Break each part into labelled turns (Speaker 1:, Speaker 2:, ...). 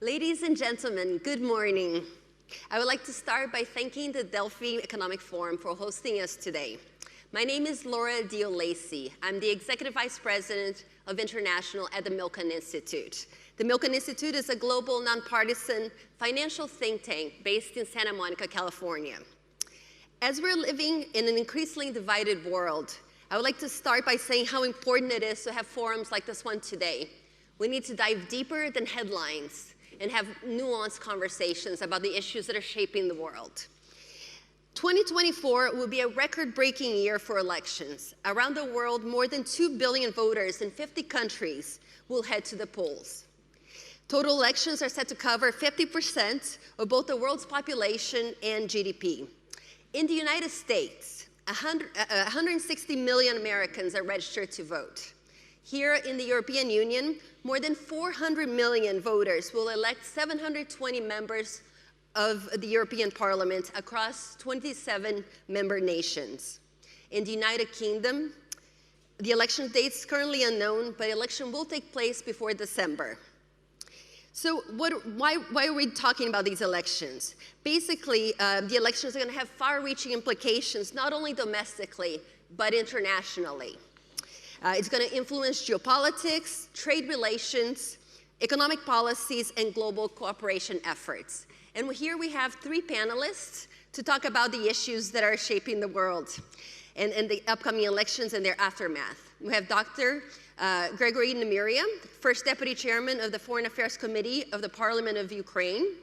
Speaker 1: Ladies and gentlemen, good morning. I would like to start by thanking the Delphi Economic Forum for hosting us today. My name is Laura Lacey. I'm the Executive Vice President of International at the Milken Institute. The Milken Institute is a global, nonpartisan financial think tank based in Santa Monica, California. As we're living in an increasingly divided world, I would like to start by saying how important it is to have forums like this one today. We need to dive deeper than headlines and have nuanced conversations about the issues that are shaping the world. 2024 will be a record-breaking year for elections. Around the world, more than 2 billion voters in 50 countries will head to the polls. Total elections are set to cover 50% of both the world's population and GDP. In the United States, 160 million Americans are registered to vote. Here in the European Union, more than 400 million voters will elect 720 members of the European Parliament across 27 member nations. In the United Kingdom, the election date is currently unknown, but election will take place before December. So why are we talking about these elections? Basically, the elections are going to have far-reaching implications, not only domestically, but internationally. It's going to influence geopolitics, trade relations, economic policies, and global cooperation efforts. And here we have three panelists to talk about the issues that are shaping the world and the upcoming elections and their aftermath. We have Dr. Hryhoriy Nemyria, First Deputy Chairman of the Foreign Affairs Committee of the Parliament of Ukraine.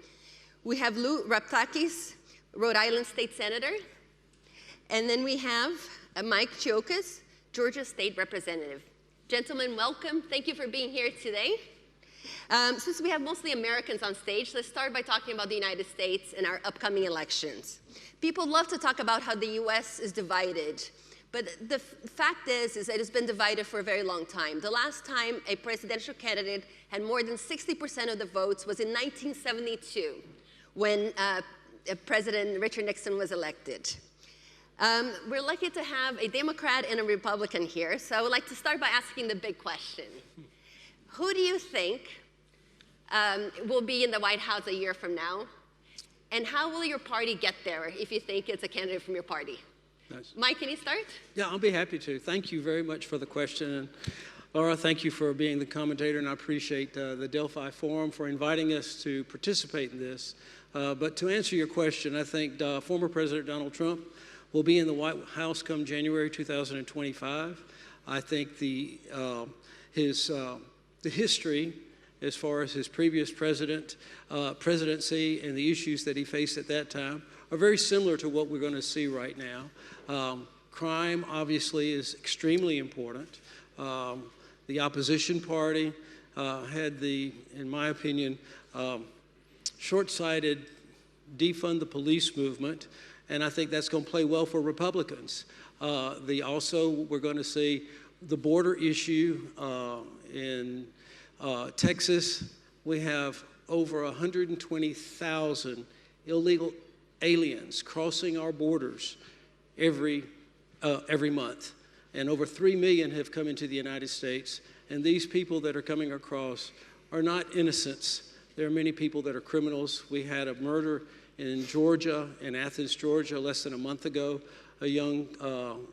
Speaker 1: We have Raptakis, Rhode Island State Senator. And then we have Mike Cheoka, Georgia State Representative. Gentlemen, welcome. Thank you for being here today. Since we have mostly Americans on stage, let's start by talking about the United States and our upcoming elections. People love to talk about how the US is divided, but the fact is that it's been divided for a very long time. The last time a presidential candidate had more than 60% of the votes was in 1972, when President Richard Nixon was elected. We're lucky to have a Democrat and a Republican here, so I would like to start by asking the big question. Who do you think will be in the White House a year from now? And how will your party get there if you think it's a candidate from your party?
Speaker 2: Nice.
Speaker 1: Mike, can you start?
Speaker 2: Yeah, I'll be happy to. Thank you very much for the question. And Laura, thank you for being the commentator, and I appreciate the Delphi Forum for inviting us to participate in this. But to answer your question, I think former President Donald Trump will be in the White House come January 2025. I think the history, as far as his previous presidency and the issues that he faced at that time, are very similar to what we're going to see right now. Crime, obviously, is extremely important. The opposition party had in my opinion, short-sighted defund the police movement, and I think that's going to play well for Republicans. We're going to see the border issue in Texas. We have over 120,000 illegal aliens crossing our borders every month. And over 3 million have come into the United States. And these people that are coming across are not innocents. There are many people that are criminals. We had a murder in Georgia, in Athens, Georgia, less than a month ago. A young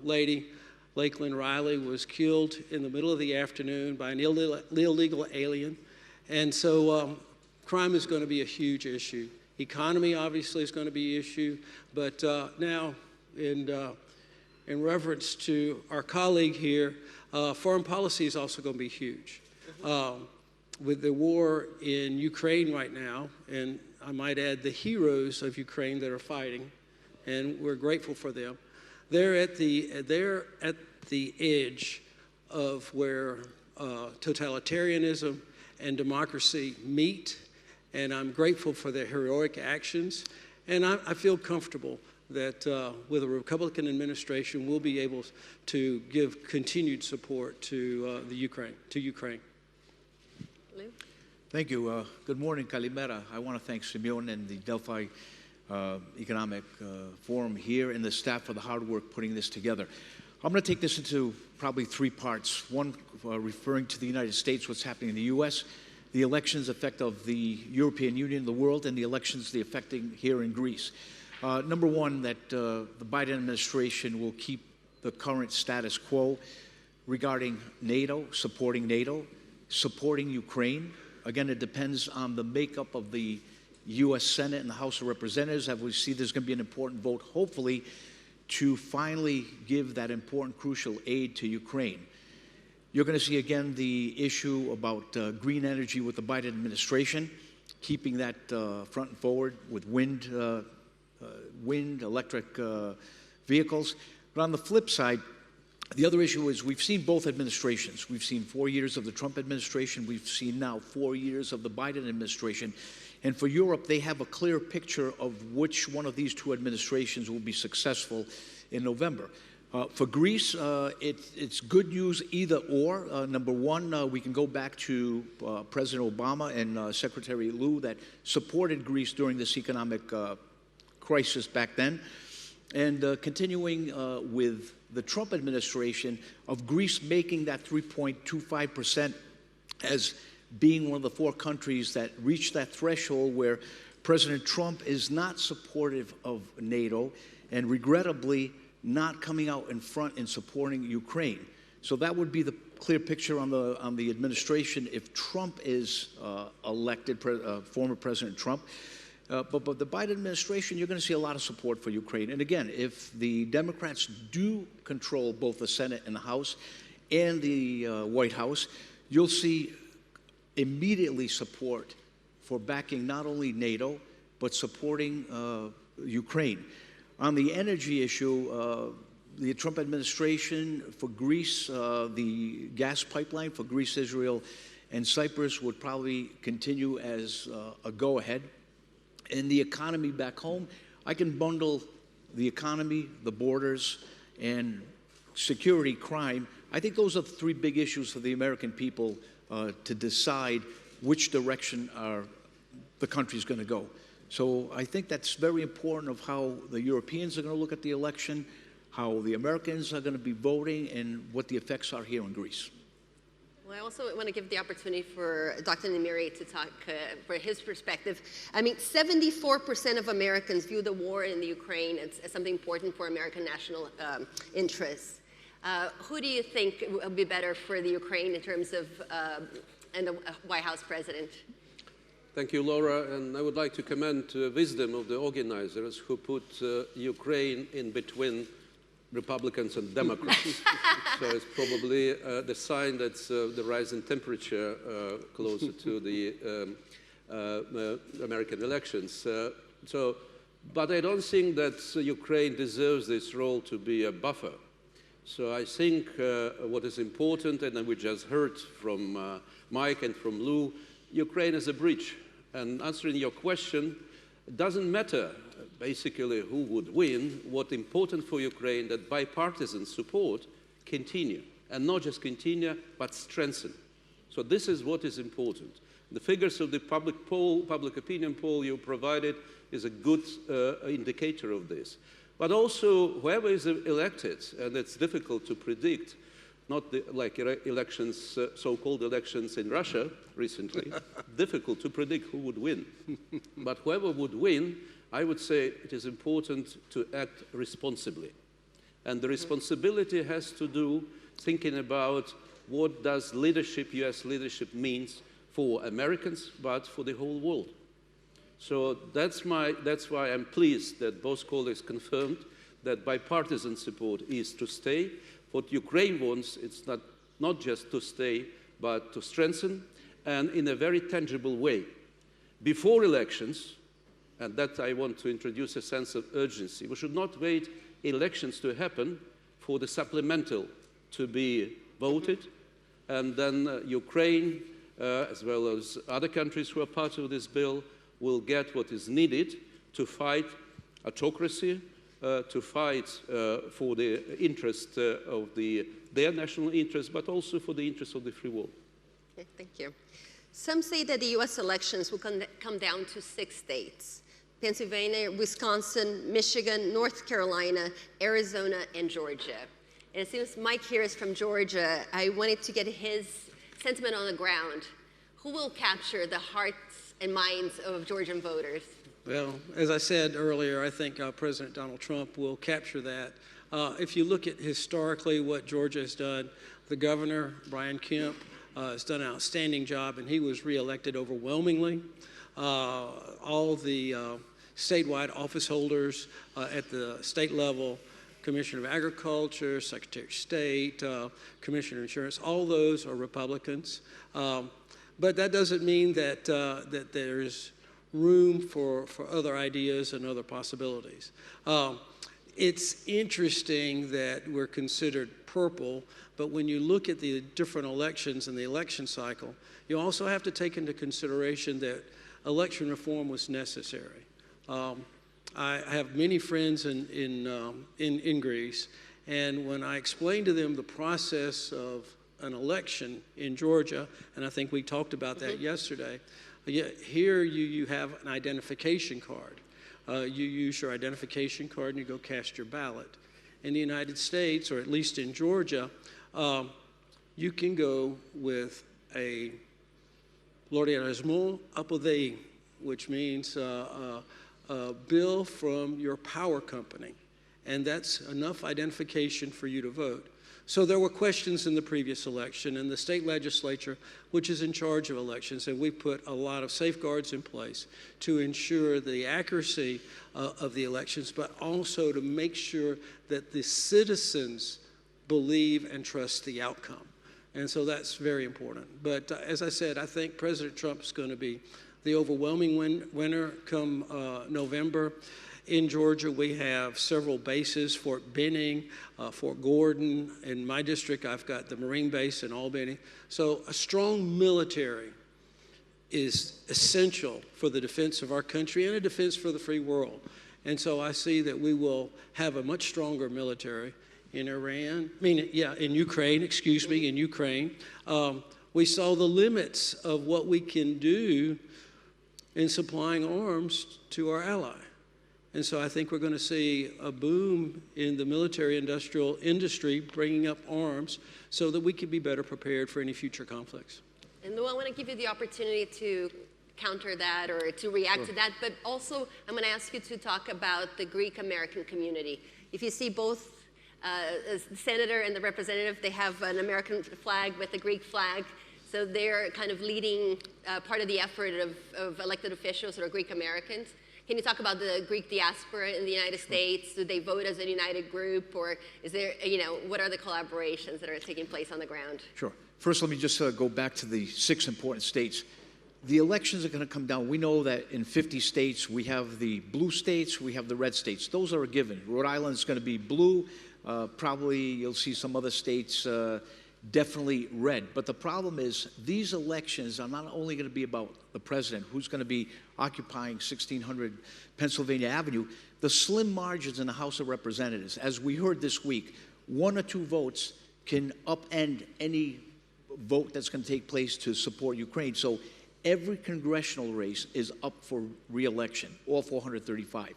Speaker 2: lady, Lakeland Riley, was killed in the middle of the afternoon by an illegal alien. And so crime is going to be a huge issue. Economy, obviously, is going to be an issue. But now, in reference to our colleague here, foreign policy is also going to be huge. With the war in Ukraine right now, and I might add the heroes of Ukraine that are fighting, and we're grateful for them. They're at the edge of where totalitarianism and democracy meet, and I'm grateful for their heroic actions. And I feel comfortable that with a Republican administration, we'll be able to give continued support to Ukraine.
Speaker 1: Lou?
Speaker 3: Thank you. Good morning, Kalimera. I want to thank Simeon and the Delphi Economic Forum here and the staff for the hard work putting this together. I'm going to take this into probably three parts. One, referring to the United States, what's happening in the U.S., the elections effect of the European Union, the world, and the elections the affecting here in Greece. Number one, that the Biden administration will keep the current status quo regarding NATO, supporting Ukraine. Again, it depends on the makeup of the U.S. Senate and the House of Representatives. As we see, there's going to be an important vote, hopefully, to finally give that important, crucial aid to Ukraine. You're going to see, again, the issue about green energy with the Biden administration, keeping that front and forward with wind, electric vehicles. But on the flip side, the other issue is we've seen both administrations. We've seen 4 years of the Trump administration. We've seen now 4 years of the Biden administration. And for Europe, they have a clear picture of which one of these two administrations will be successful in November. For Greece, it's good news either or. Number one, we can go back to President Obama and Secretary Lou that supported Greece during this economic crisis back then. And continuing with the Trump administration of Greece making that 3.25% as being one of the 4 countries that reached that threshold where President Trump is not supportive of NATO and regrettably not coming out in front in supporting Ukraine. So that would be the clear picture on the administration if Trump is elected, former President Trump. But the Biden administration, you're going to see a lot of support for Ukraine. And again, if the Democrats do control both the Senate and the House and the White House, you'll see immediately support for backing not only NATO, but supporting Ukraine. On the energy issue, the Trump administration for Greece, the gas pipeline for Greece, Israel, and Cyprus would probably continue as a go-ahead. In the economy back home, I can bundle the economy, the borders, and security, crime. I think those are the 3 big issues for the American people to decide which direction the country's going to go. So I think that's very important of how the Europeans are going to look at the election, how the Americans are going to be voting, and what the effects are here in Greece.
Speaker 1: Well, I also want to give the opportunity for Dr. Nemyria to talk for his perspective. I mean, 74% of Americans view the war in the Ukraine as something important for American national interests. Who do you think will be better for the Ukraine in terms of and the White House president?
Speaker 4: Thank you, Laura, and I would like to commend the wisdom of the organizers who put Ukraine in between Republicans and Democrats. So it's probably the sign that the rise in temperature closer to the American elections. But I don't think that Ukraine deserves this role to be a buffer. So I think what is important, and we just heard from Mike and from Lou, Ukraine is a bridge. And answering your question, it doesn't matter basically who would win. What's important for Ukraine that bipartisan support continue, and not just continue, but strengthen. So this is what is important. The figures of the public opinion poll you provided is a good indicator of this. But also, whoever is elected, and it's difficult to predict, not like elections, so-called elections in Russia recently, difficult to predict who would win. But whoever would win, I would say it is important to act responsibly. And the responsibility has to do thinking about what does leadership, US leadership means for Americans, but for the whole world. So that's why I'm pleased that both colleagues confirmed that bipartisan support is to stay. What Ukraine wants, it's not just to stay, but to strengthen, and in a very tangible way. Before elections, and that I want to introduce a sense of urgency, we should not wait elections to happen for the supplemental to be voted, and then Ukraine, as well as other countries who are part of this bill, will get what is needed to fight autocracy, to fight for the interest of their national interest, but also for the interest of the free world.
Speaker 1: Okay, thank you. Some say that the U.S. elections will come down to 6 states: Pennsylvania, Wisconsin, Michigan, North Carolina, Arizona, and Georgia. And since Mike here is from Georgia, I wanted to get his sentiment on the ground. who will capture the hearts and minds of Georgian voters?
Speaker 2: Well, as I said earlier, I think President Donald Trump will capture that. If you look at historically what Georgia has done, the governor, Brian Kemp, has done an outstanding job, and he was reelected overwhelmingly. All the statewide office holders at the state level, Commissioner of Agriculture, Secretary of State, Commissioner of Insurance, all those are Republicans. But that doesn't mean that, that there's room for other ideas and other possibilities. It's interesting that we're considered purple, but when you look at the different elections and the election cycle, you also have to take into consideration that election reform was necessary. I have many friends in Greece, and when I explain to them the process of an election in Georgia, and I think we talked about that yesterday, here you have an identification card. You use your identification card and you go cast your ballot. In the United States, or at least in Georgia, you can go with a l'orientation apodei, which means a bill from your power company, and that's enough identification for you to vote. So there were questions in the previous election, and the state legislature, which is in charge of elections, and we put a lot of safeguards in place to ensure the accuracy of the elections, but also to make sure that the citizens believe and trust the outcome. And so that's very important. But as I said, I think President Trump is going to be the overwhelming winner come November. In Georgia, we have several bases, Fort Benning, Fort Gordon. In my district, I've got the Marine base in Albany. So a strong military is essential for the defense of our country and a defense for the free world. And so I see that we will have a much stronger military in in Ukraine, in Ukraine. We saw the limits of what we can do in supplying arms to our ally. And so I think we're going to see a boom in the military-industrial industry bringing up arms so that we can be better prepared for any future conflicts.
Speaker 1: And I want to give you the opportunity to counter that or to react to that, but also I'm going to ask you to talk about the Greek-American community. If you see both the senator and the representative, they have an American flag with a Greek flag. So they're kind of leading part of the effort of elected officials that are Greek Americans. Can you talk about the Greek diaspora in the United States? Do they vote as a united group, or is there, what are the collaborations that are taking place on the ground?
Speaker 3: Sure. First, let me just go back to the 6 important states. The elections are going to come down. We know that in 50 states, we have the blue states, we have the red states. Those are a given. Rhode Island is going to be blue. Probably you'll see some other states definitely red. But the problem is these elections are not only going to be about the president, who's going to be occupying 1600 Pennsylvania Avenue, the slim margins in the House of Representatives. As we heard this week, 1 or 2 votes can upend any vote that's going to take place to support Ukraine. So every congressional race is up for re-election, all 435.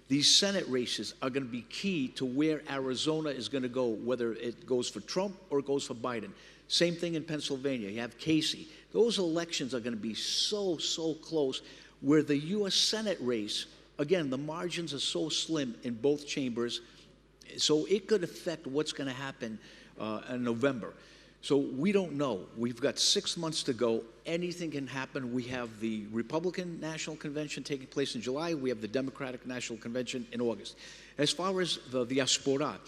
Speaker 3: These Senate races are going to be key to where Arizona is going to go, whether it goes for Trump or it goes for Biden. Same thing in Pennsylvania. You have Casey. Those elections are going to be so close, where the U.S. Senate race, again, the margins are so slim in both chambers, so it could affect what's going to happen in November. So we don't know. We've got 6 months to go. Anything can happen. We have the Republican National Convention taking place in July. We have the Democratic National Convention in August. As far as the diaspora,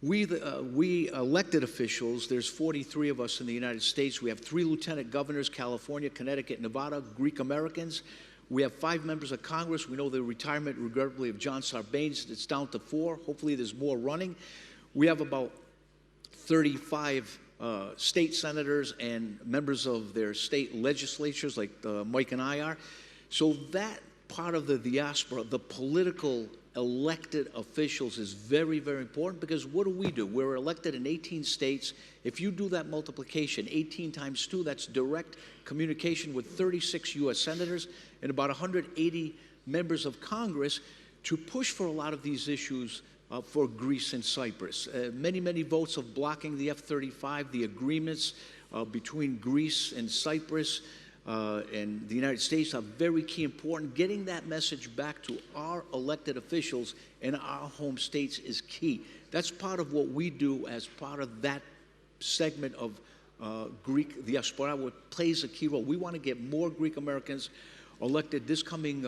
Speaker 3: we elected officials, there's 43 of us in the United States. We have 3 lieutenant governors, California, Connecticut, Nevada, Greek Americans. We have 5 members of Congress. We know the retirement, regrettably, of John Sarbanes. It's down to 4. Hopefully there's more running. We have about 35 state senators and members of their state legislatures, like Mike and I are. So that part of the diaspora, the political elected officials, is very, very important, because what do? We're elected in 18 states. If you do that multiplication, 18 times 2, that's direct communication with 36 U.S. senators and about 180 members of Congress to push for a lot of these issues for Greece and Cyprus. Many votes of blocking the F-35, the agreements between Greece and Cyprus, and the United States are very key important. Getting that message back to our elected officials in our home states is key. That's part of what we do as part of that segment of Greek diaspora, which plays a key role. We want to get more Greek Americans elected this coming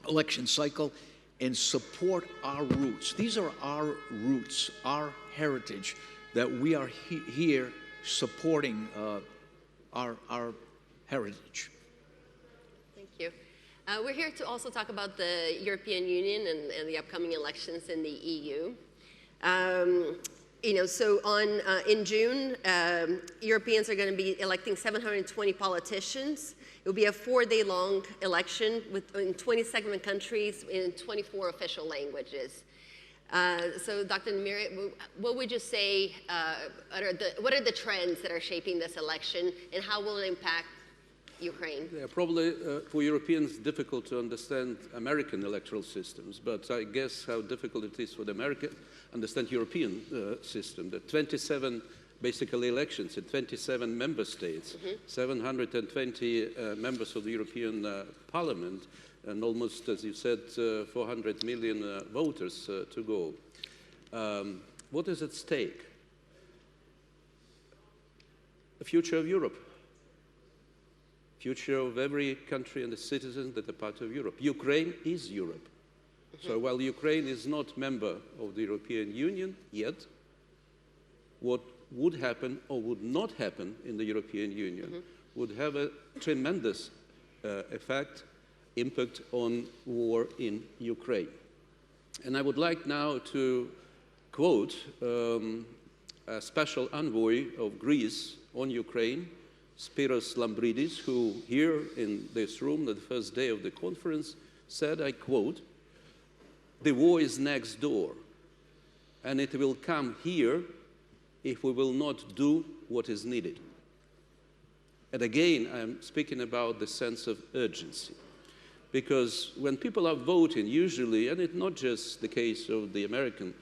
Speaker 3: election cycle and support our roots. These are our roots, our heritage, that we are here supporting our heritage.
Speaker 1: Thank you. We're here to also talk about the European Union and the upcoming elections in the EU. In June, Europeans are going to be electing 720 politicians. It will be a 4-day-long election in 27 countries in 24 official languages. So, Dr. Nemyria, what would you say, what are the trends that are shaping this election, and how will it impact Ukraine?
Speaker 4: Yeah, probably for Europeans difficult to understand American electoral systems, but I guess how difficult it is for the American understand European system. The 27 basically elections in 27 member states, 720 members of the European Parliament, and almost, as you said, 400 million voters to go. What is at stake? The future of Europe. Future of every country and the citizens that are part of Europe. Ukraine is Europe. So while Ukraine is not member of the European Union yet, what would happen or would not happen in the European Union would have a tremendous impact on war in Ukraine. And I would like now to quote a special envoy of Greece on Ukraine, Spiros Lambridis, who here in this room, the first day of the conference, said, I quote, "The war is next door, and it will come here if we will not do what is needed." And again, I'm speaking about the sense of urgency. Because when people are voting, usually, and it's not just the case of the American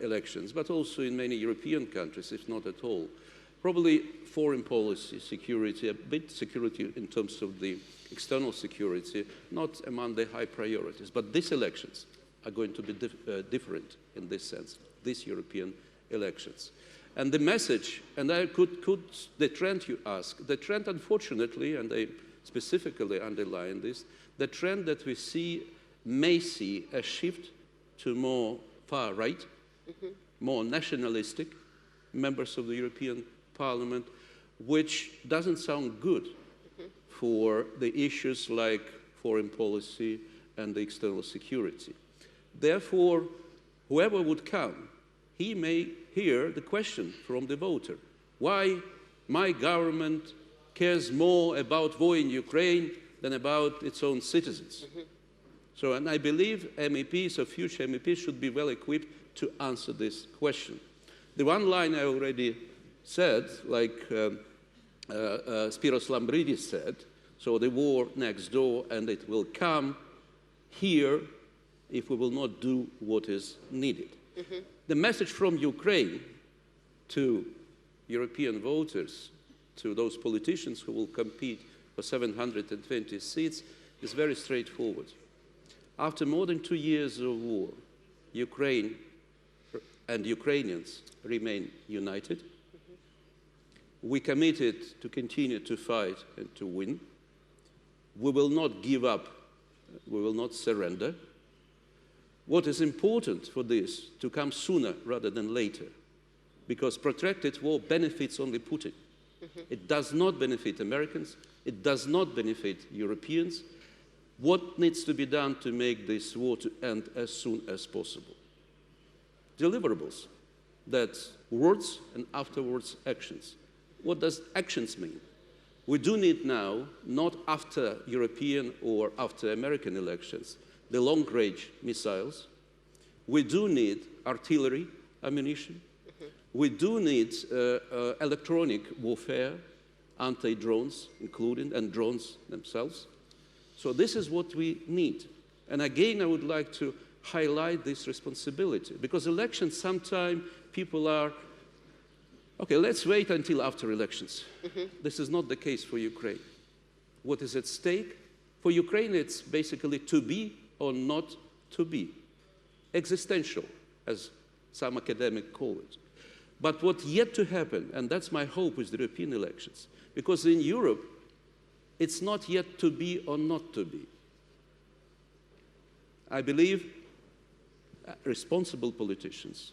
Speaker 4: elections, but also in many European countries, if not at all, probably foreign policy, security, a bit security in terms of the external security, not among the high priorities. But these elections are going to be different in this sense, these European elections. And the message, and I could the trend you ask, the trend unfortunately, and I specifically underline this, the trend that we may see a shift to more far right, more nationalistic members of the European Parliament, which doesn't sound good for the issues like foreign policy and the external security. Therefore, whoever would come, he may hear the question from the voter, why my government cares more about war in Ukraine than about its own citizens. So, and I believe MEPs or future MEPs should be well equipped to answer this question. The one line I already said, like Spiros Lambridis said, so the war next door and it will come here if we will not do what is needed. The message from Ukraine to European voters, to those politicians who will compete for 720 seats, is very straightforward. After more than 2 years of war, Ukraine and Ukrainians remain united. We committed to continue to fight and to win. We will not give up. We will not surrender. What is important for this to come sooner rather than later, because protracted war benefits only Putin. It does not benefit Americans. It does not benefit Europeans. What needs to be done to make this war to end as soon as possible? Deliverables. That's words and afterwards actions. What does actions mean? We do need now, not after European or after American elections, the long-range missiles. We do need artillery ammunition. We do need electronic warfare, anti-drones including, and drones themselves. So this is what we need. And again, I would like to highlight this responsibility, because elections, sometimes people are, okay, let's wait until after elections. This is not the case for Ukraine. what is at stake. For Ukraine, it's basically to be or not to be. Existential, as some academics call it. But what's yet to happen, and that's my hope with the European elections, because in Europe, it's not yet to be or not to be. I believe responsible politicians,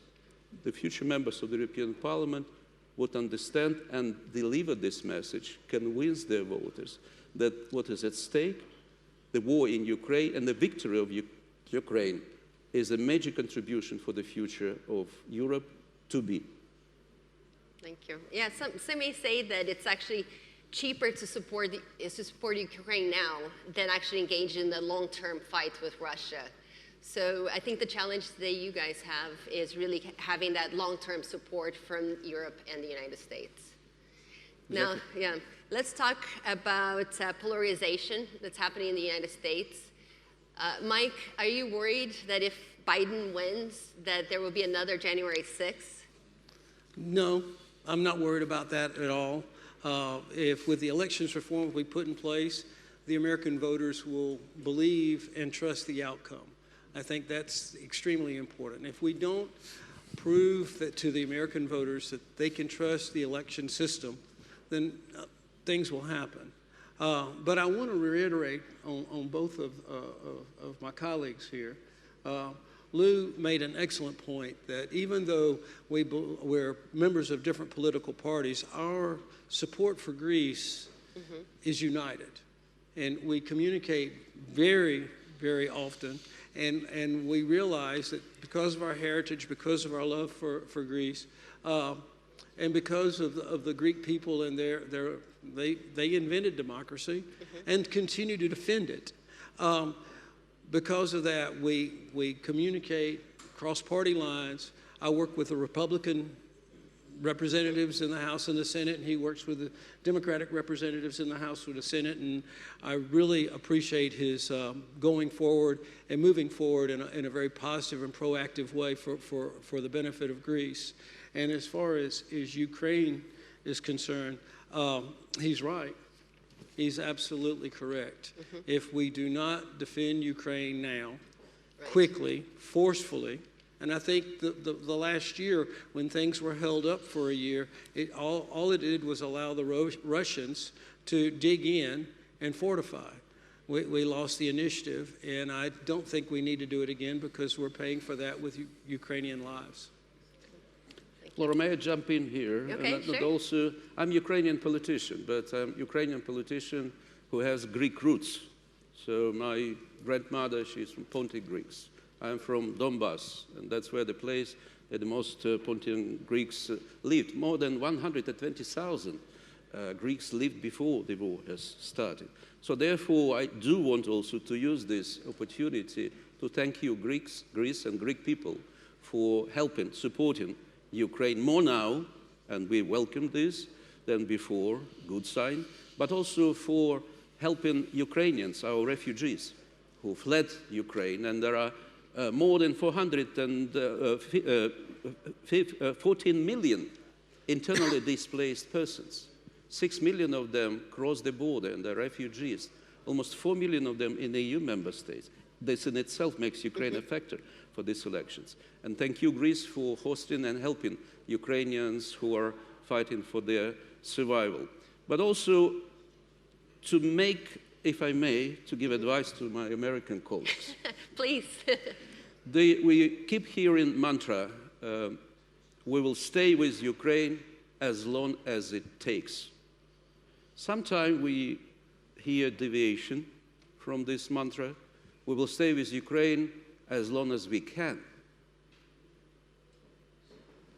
Speaker 4: the future members of the European Parliament, would understand and deliver this message, convince their voters that what is at stake, the war in Ukraine and the victory of Ukraine, is a major contribution for the future of Europe to be.
Speaker 1: Thank you. Yeah, some may say that it's actually cheaper to support Ukraine now than actually engage in the long-term fight with Russia. So I think the challenge that you guys have is really having that long-term support from Europe and the United States. Now, yeah, let's talk about polarization that's happening in the United States. Mike, are you worried that if Biden wins, that there will be another January 6th?
Speaker 2: No, I'm not worried about that at all. If with the elections reform we put in place, the American voters will believe and trust the outcome. I think that's extremely important. If we don't prove that to the American voters that they can trust the election system, then things will happen. But I want to reiterate on both of my colleagues here. Lou made an excellent point that even though we're members of different political parties, our support for Greece is united. And we communicate very, very often. And we realize that because of our heritage, because of our love for Greece, and because of the Greek people and they invented democracy and continue to defend it. Because of that, we communicate across party lines. I work with the Republican representatives in the House and the Senate, and he works with the Democratic representatives in the House and the Senate, and I really appreciate his going forward and moving forward in a very positive and proactive way for the benefit of Greece. And as far as Ukraine is concerned, he's right. He's absolutely correct. If we do not defend Ukraine now, quickly, forcefully, and I think the last year, when things were held up for a year, all it did was allow the Russians to dig in and fortify. We lost the initiative, and I don't think we need to do it again because we're paying for that with Ukrainian lives.
Speaker 4: Laura, may I jump in here?
Speaker 1: Okay, sure.
Speaker 4: Also, I'm a Ukrainian politician, but I'm a Ukrainian politician who has Greek roots. So my grandmother, she's from Pontic Greeks. I'm from Donbass, and that's where the place that the most Pontic Greeks lived. More than 120,000 Greeks lived before the war has started. So therefore, I do want also to use this opportunity to thank you, Greece and Greek people, for helping, supporting Ukraine more now, and we welcome this, than before, good sign, but also for helping Ukrainians, our refugees, who fled Ukraine, and there are more than 14 million internally displaced persons. 6 million of them cross the border and are refugees, almost 4 million of them in the EU member states. This in itself makes Ukraine a factor for these elections. And thank you, Greece, for hosting and helping Ukrainians who are fighting for their survival. But also to make, if I may, to give advice to my American colleagues.
Speaker 1: Please.
Speaker 4: We keep hearing mantra, we will stay with Ukraine as long as it takes. Sometimes we hear deviation from this mantra. We will stay with Ukraine as long as we can.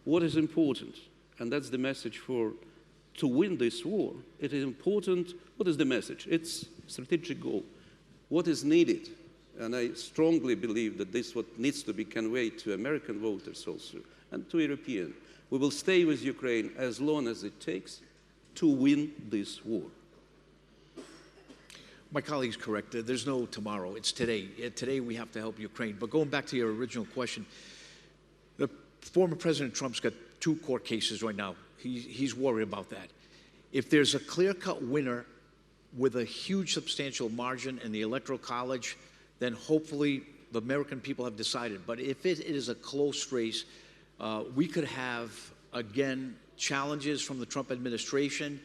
Speaker 4: What is important, and that's the message to win this war, it is important, what is the message? It's strategic goal. What is needed? And I strongly believe that this is what needs to be conveyed to American voters also, and to European. We will stay with Ukraine as long as it takes to win this war.
Speaker 3: My colleague's correct. There's no tomorrow. It's today. Today we have to help Ukraine. But going back to your original question, the former President Trump's got 2 court cases right now. He's worried about that. If there's a clear-cut winner with a huge substantial margin in the Electoral College, then hopefully the American people have decided. But if it is a close race, we could have, again, challenges from the Trump administration.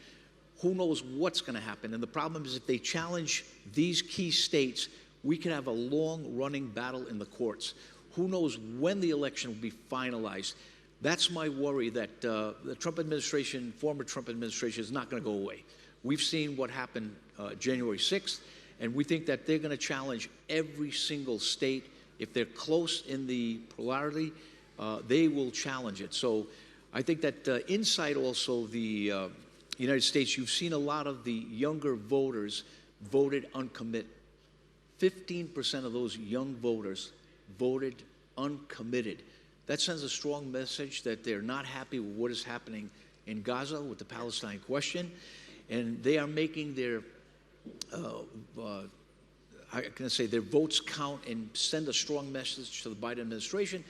Speaker 3: Who knows what's going to happen? And the problem is if they challenge these key states, we could have a long-running battle in the courts. Who knows when the election will be finalized? That's my worry, that the Trump administration, former Trump administration, is not going to go away. We've seen what happened January 6th, and we think that they're going to challenge every single state. If they're close in the polarity, they will challenge it. So I think that inside also the United States, you've seen a lot of the younger voters voted uncommitted. 15% of those young voters voted uncommitted. That sends a strong message that they're not happy with what is happening in Gaza with the Palestine question, and they are making their their votes count and send a strong message to the Biden administration.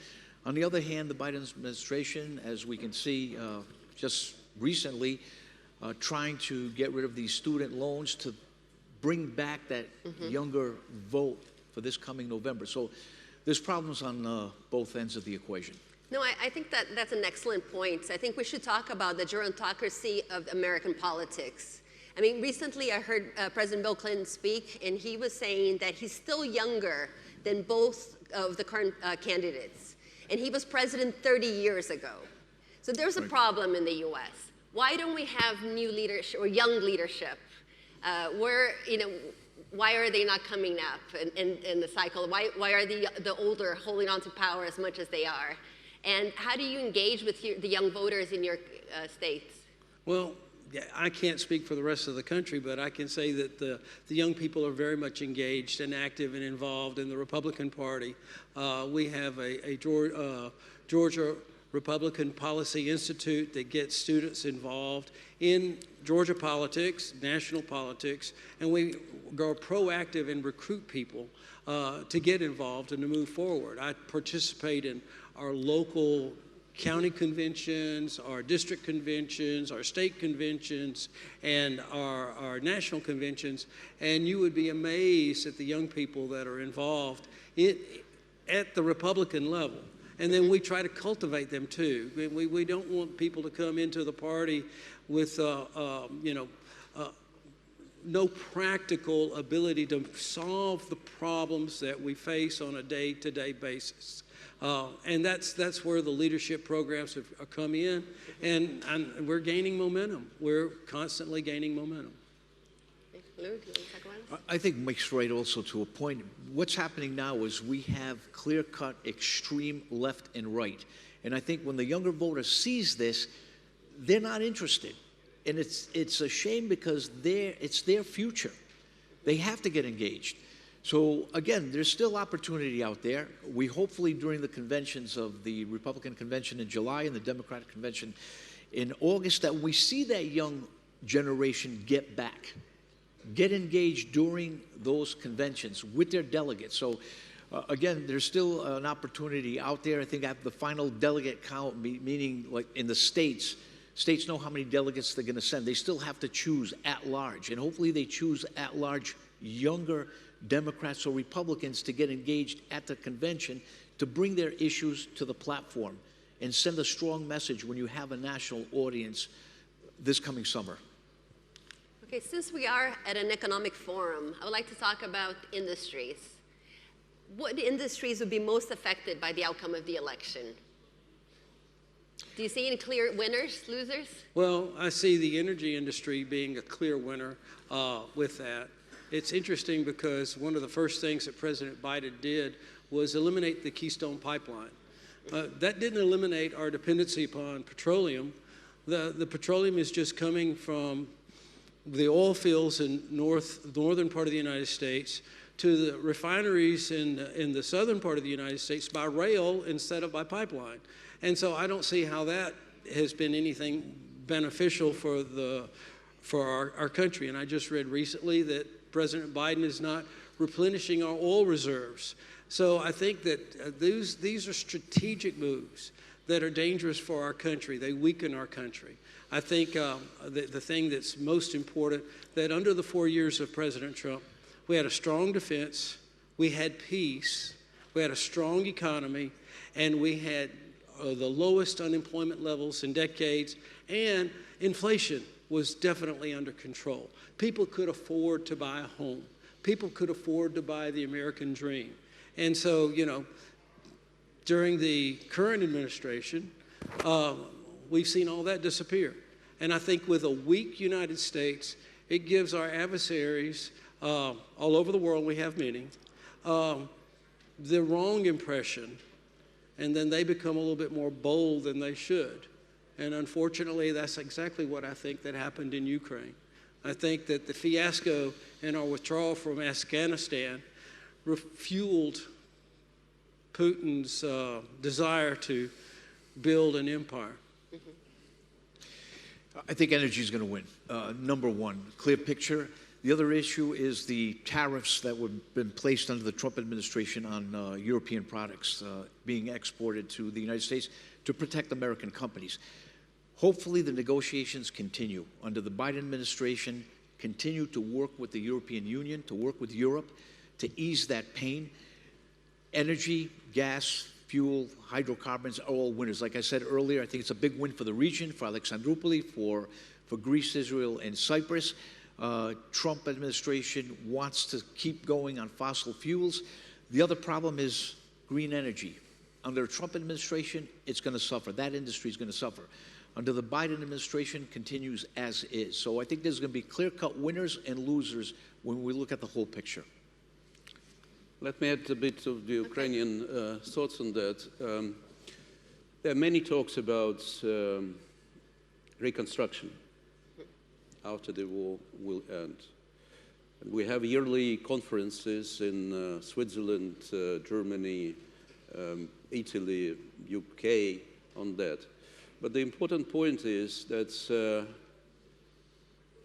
Speaker 3: On the other hand, the Biden administration, as we can see just recently, trying to get rid of these student loans to bring back that younger vote for this coming November. So there's problems on both ends of the equation.
Speaker 1: No, I think that that's an excellent point. I think we should talk about the gerontocracy of American politics. I mean, recently I heard President Bill Clinton speak, and he was saying that he's still younger than both of the current candidates. And he was president 30 years ago. So there's a problem in the U.S. Why don't we have new leadership or young leadership? Why are they not coming up in the cycle? Why are the older holding on to power as much as they are? And how do you engage with the young voters in your states?
Speaker 2: Well, yeah, I can't speak for the rest of the country, but I can say that the young people are very much engaged and active and involved in the Republican Party. We have a Georgia Republican Policy Institute that gets students involved in Georgia politics, national politics, and we go proactive and recruit people to get involved and to move forward. I participate in our local county conventions, our district conventions, our state conventions, and our national conventions, and you would be amazed at the young people that are involved at the Republican level. And then we try to cultivate them too. We don't want people to come into the party with no practical ability to solve the problems that we face on a day-to-day basis. And that's where the leadership programs have come in, and we're gaining momentum. We're constantly gaining momentum.
Speaker 3: I think Mike's right also to a point. What's happening now is we have clear-cut extreme left and right. And I think when the younger voter sees this, they're not interested. And it's a shame because it's their future. They have to get engaged. So again, there's still opportunity out there. We hopefully during the conventions of the Republican convention in July and the Democratic convention in August that we see that young generation get back, get engaged during those conventions with their delegates. So again, there's still an opportunity out there. I think at the final delegate count, meaning like in the states know how many delegates they're going to send. They still have to choose at large, and hopefully they choose at large younger Democrats or Republicans to get engaged at the convention to bring their issues to the platform and send a strong message when you have a national audience this coming summer.
Speaker 1: Okay, since we are at an economic forum, I would like to talk about industries. What industries would be most affected by the outcome of the election? Do you see any clear winners, losers?
Speaker 2: Well, I see the energy industry being a clear winner with that. It's interesting because one of the first things that President Biden did was eliminate the Keystone Pipeline. That didn't eliminate our dependency upon petroleum. The petroleum is just coming from the oil fields in northern part of the United States to the refineries in the southern part of the United States by rail instead of by pipeline. And so I don't see how that has been anything beneficial for our country. And I just read recently that President Biden is not replenishing our oil reserves. So I think that these are strategic moves that are dangerous for our country. They weaken our country. I think the thing that's most important, that under the 4 years of President Trump, we had a strong defense, we had peace, we had a strong economy, and we had the lowest unemployment levels in decades, and inflation was definitely under control. People could afford to buy a home. People could afford to buy the American dream. And so, you know, during the current administration, we've seen all that disappear. And I think with a weak United States, it gives our adversaries all over the world, we have many, the wrong impression, and then they become a little bit more bold than they should. And unfortunately, that's exactly what I think that happened in Ukraine. I think that the fiasco and our withdrawal from Afghanistan fueled Putin's desire to build an empire.
Speaker 3: I think energy is going to win. Number one, clear picture. The other issue is the tariffs that have been placed under the Trump administration on European products being exported to the United States to protect American companies. Hopefully the negotiations continue under the Biden administration, continue to work with the European Union, to work with Europe, to ease that pain. Energy, gas, fuel, hydrocarbons are all winners. Like I said earlier, I think it's a big win for the region, for Alexandroupoli, for Greece, Israel, and Cyprus. Trump administration wants to keep going on fossil fuels. The other problem is green energy. Under the Trump administration, it's going to suffer. That industry is going to suffer. Under the Biden administration, continues as is. So I think there's going to be clear-cut winners and losers when we look at the whole picture.
Speaker 4: Let me add a bit of the Ukrainian thoughts on that. There are many talks about reconstruction after the war will end. And we have yearly conferences in Switzerland, Germany, Italy, UK on that. But the important point is that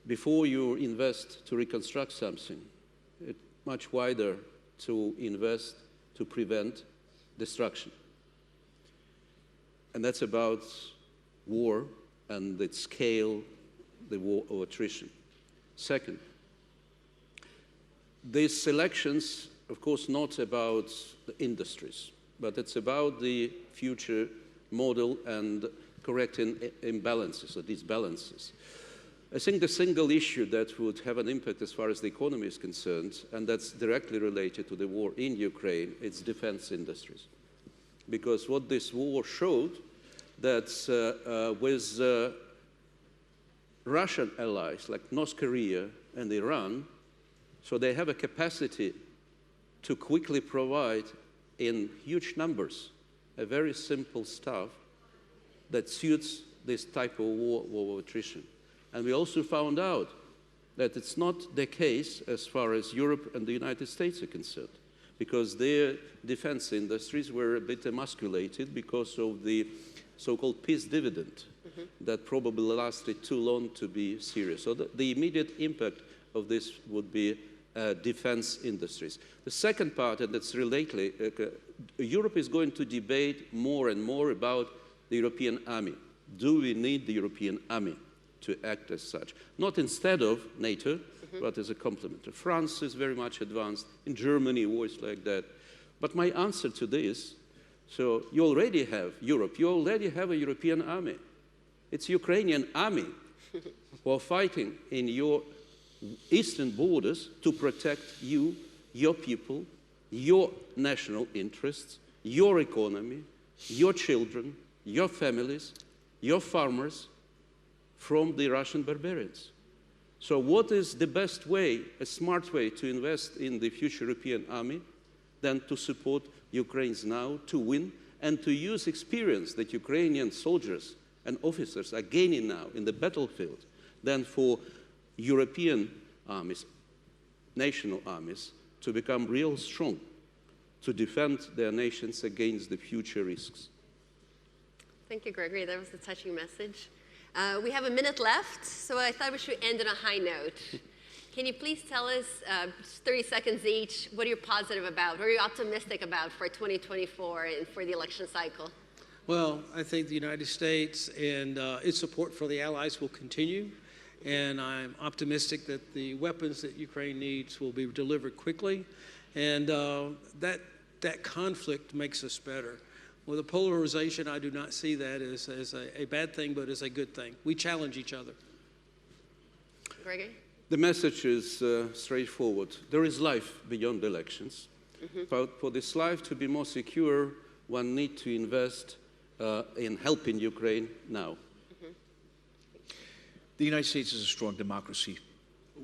Speaker 4: before you invest to reconstruct something, it's much wider to invest to prevent destruction. And that's about war and its scale, the war of attrition. Second, these elections, of course, not about the industries, but it's about the future model and correcting imbalances or disbalances. I think the single issue that would have an impact as far as the economy is concerned, and that's directly related to the war in Ukraine, it's defense industries. Because what this war showed, that with Russian allies like North Korea and Iran, so they have a capacity to quickly provide in huge numbers a very simple stuff that suits this type of war of attrition. And we also found out that it's not the case as far as Europe and the United States are concerned, because their defense industries were a bit emasculated because of the so-called peace dividend that probably lasted too long to be serious. So the immediate impact of this would be defense industries. The second part, and that's related, Europe is going to debate more and more about the European army. Do we need the European army to act as such? Not instead of NATO, but as a complement. France is very much advanced. In Germany, war is like that. But my answer to this, so you already have Europe. You already have a European army. It's Ukrainian army who are fighting in your eastern borders to protect you, your people, your national interests, your economy, your children, your families, your farmers from the Russian barbarians. So what is the best way, a smart way to invest in the future European army than to support Ukrainians now to win and to use experience that Ukrainian soldiers and officers are gaining now in the battlefield than for European armies, national armies, to become real strong, to defend their nations against the future risks.
Speaker 1: Thank you, Gregory. That was a touching message. We have a minute left, so I thought we should end on a high note. Can you please tell us, 30 seconds each, what are you positive about, what are you optimistic about for 2024 and for the election cycle?
Speaker 2: Well, I think the United States and its support for the allies will continue, and I'm optimistic that the weapons that Ukraine needs will be delivered quickly, and that conflict makes us better. With the polarization, I do not see that as a bad thing, but as a good thing. We challenge each other.
Speaker 1: Gregory?
Speaker 4: The message is straightforward. There is life beyond elections. But for this life to be more secure, one needs to invest in helping Ukraine now.
Speaker 3: The United States is a strong democracy.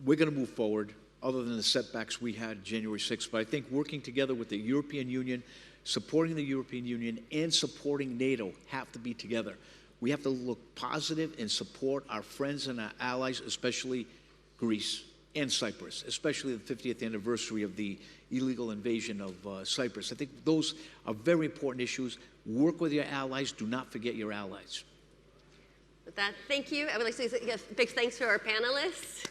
Speaker 3: We're going to move forward, other than the setbacks we had January 6th. But I think working together with the European Union, supporting the European Union, and supporting NATO have to be together. We have to look positive and support our friends and our allies, especially Greece and Cyprus, especially the 50th anniversary of the illegal invasion of Cyprus. I think those are very important issues. Work with your allies. Do not forget your allies.
Speaker 1: With that, thank you. I would like to give big thanks to our panelists.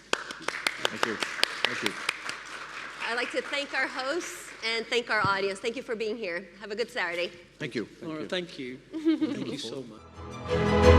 Speaker 3: Thank you. Thank you.
Speaker 1: I'd like to thank our hosts and thank our audience. Thank you for being here. Have a good Saturday.
Speaker 3: Thank you.
Speaker 2: Laura, thank you. Thank you so much.